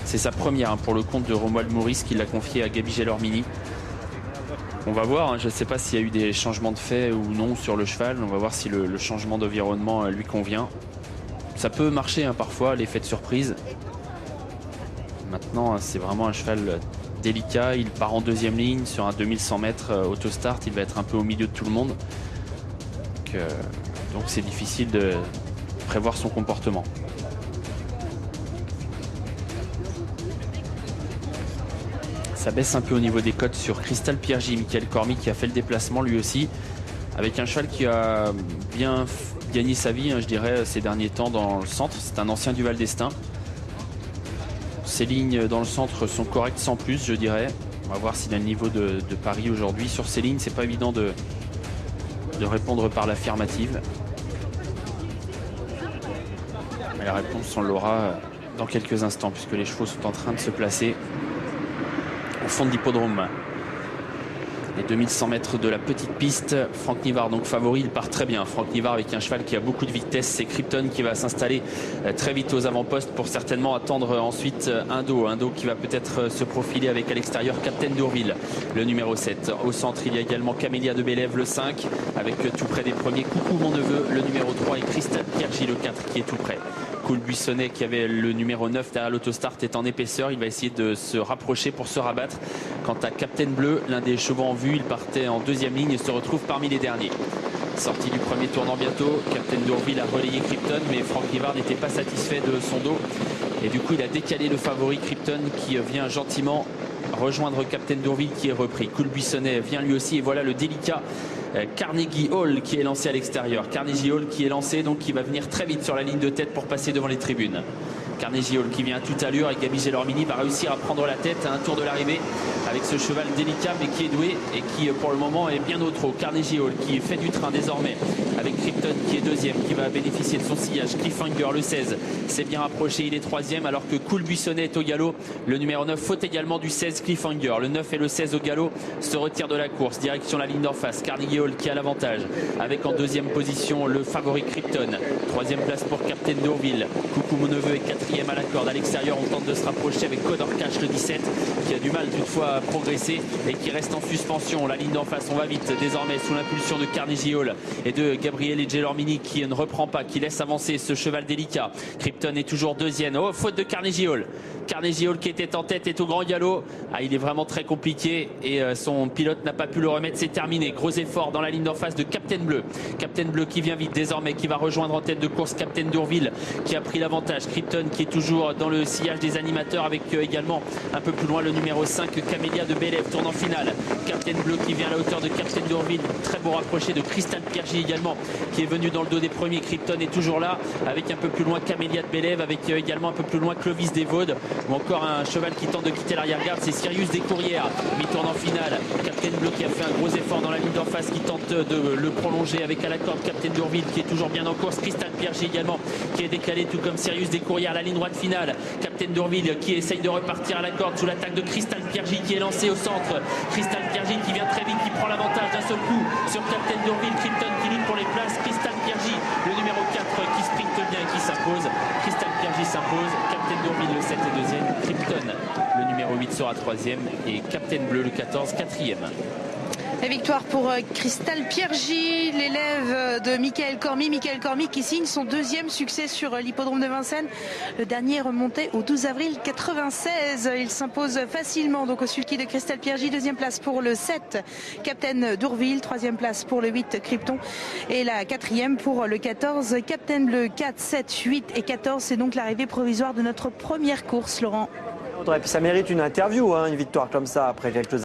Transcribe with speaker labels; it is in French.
Speaker 1: C'est sa première pour le compte de Romuald Maurice qui l'a confié à Gabi Gelormini. On va voir, je ne sais pas s'il y a eu des changements de fait ou non sur le cheval. On va voir si le changement d'environnement lui convient. Ça peut marcher parfois, l'effet de surprise. Maintenant, c'est vraiment un cheval délicat. Il part en deuxième ligne sur un 2100 mètres autostart. Il va être un peu au milieu de tout le monde. Donc c'est difficile de prévoir son comportement. Ça baisse un peu au niveau des cotes sur Crystal Piergi, Michael Cormier qui a fait le déplacement lui aussi, avec un cheval qui a bien gagné sa vie, je dirais, ces derniers temps dans le centre. C'est un ancien du Val d'Estaing. Ses lignes dans le centre sont correctes sans plus, je dirais. On va voir s'il a le niveau de Paris aujourd'hui. Sur ces lignes, c'est pas évident de répondre par l'affirmative. Mais la réponse, on l'aura dans quelques instants, puisque les chevaux sont en train de se placer au fond de l'hippodrome. Les 2100 mètres de la petite piste. Franck Nivard donc favori, il part très bien. Franck Nivard avec un cheval qui a beaucoup de vitesse. C'est Krypton qui va s'installer très vite aux avant-postes pour certainement attendre ensuite un dos qui va peut-être se profiler avec à l'extérieur Captain d'Urville, le numéro 7. Au centre, il y a également Camélia de Bélève, le 5, avec tout près des premiers Coucou mon neveu, le numéro 3, et Crystal Piergi, le 4, qui est tout près. Cool Buissonnet qui avait le numéro 9 derrière l'autostart est en épaisseur. Il va essayer de se rapprocher pour se rabattre. Quant à Captain Bleu, l'un des chevaux en vue, il partait en deuxième ligne et se retrouve parmi les derniers. Sortie du premier tournant bientôt. Captain d'Urville a relayé Krypton, mais Franck Nivard n'était pas satisfait de son dos. Et du coup, il a décalé le favori Krypton qui vient gentiment rejoindre Captain d'Urville qui est repris. Cool Buissonnet vient lui aussi et voilà le délicat Carnegie Hall qui est lancé à l'extérieur. Carnegie Hall qui est lancé, donc qui va venir très vite sur la ligne de tête pour passer devant les tribunes. Carnegie Hall qui vient à toute allure et Gabi Gelormini va réussir à prendre la tête à un tour de l'arrivée avec ce cheval délicat mais qui est doué et qui pour le moment est bien au trot. Carnegie Hall qui fait du train désormais avec Krypton qui est deuxième, qui va bénéficier de son sillage. Cliffhanger le 16 s'est bien rapproché, il est troisième alors que Cool Buissonnet est au galop. Le numéro 9 faute également du 16 Cliffhanger. Le 9 et le 16 au galop se retirent de la course, direction la ligne d'en face. Carnegie Hall qui a l'avantage avec en deuxième position le favori Krypton. Troisième place pour Captain d'Urville. Coucou mon neveu est quatrième à la corde. À l'extérieur, on tente de se rapprocher avec Connor Cash le 17 qui a du mal toutefois à progresser et qui reste en suspension. La ligne d'en face, on va vite désormais sous l'impulsion de Carnegie Hall et de Gabriele Gelormini qui ne reprend pas, qui laisse avancer ce cheval délicat. Krypton est toujours deuxième. Oh, faute de Carnegie Hall. Carnegie Hall qui était en tête est au grand galop. Il est vraiment très compliqué et son pilote n'a pas pu le remettre. C'est terminé. Gros effort dans la ligne d'en face de Captain Bleu. Captain Bleu qui vient vite désormais, qui va rejoindre en tête de course Captain d'Urville qui a pris l'avantage. Krypton qui est toujours dans le sillage des animateurs avec également un peu plus loin le numéro 5 Camélia de Bélève. Tournant final. Captain Bleu qui vient à la hauteur de Captain d'Urville. Très beau rapproché de Crystal Piergi également qui est venu dans le dos des premiers. Krypton est toujours là avec un peu plus loin Camélia de Bélève, avec également un peu plus loin Clovis des Vaudes, ou encore un cheval qui tente de quitter l'arrière-garde, c'est Sirius Descourrières. Mi-tournant final, Captain Bleu qui a fait un gros effort dans la ligne d'en face, qui tente de le prolonger avec à la corde Captain d'Urville qui est toujours bien en course. Crystal Piergi également qui est décalé tout comme Sirius Descourrières. La ligne droite finale, Captain d'Urville qui essaye de repartir à la corde sous l'attaque de Crystal Piergi qui est lancé au centre. Crystal Piergi qui vient très vite, qui prend l'avantage d'un seul coup sur Captain d'Urville. Krypton qui lutte pour les places. Crystal Piergi, le numéro 4 qui sprinte bien et qui s'impose. Crystal Piergi s'impose. Captain d'Urville le 7 est deuxième. Krypton le numéro 8 sera troisième et Captain Bleu le 14 quatrième.
Speaker 2: La victoire pour Crystal Piergi, l'élève de Michael Cormier. Michael Cormier qui signe son deuxième succès sur l'hippodrome de Vincennes. Le dernier remontait au 12 avril 96. Il s'impose facilement donc au sulky de Crystal Piergi. Deuxième place pour le 7 Captain d'Urville. Troisième place pour le 8 Krypton. Et la quatrième pour le 14 Captain Bleu. 4, 7, 8 et 14. C'est donc l'arrivée provisoire de notre première course, Laurent.
Speaker 3: Ça mérite une interview, une victoire comme ça après quelques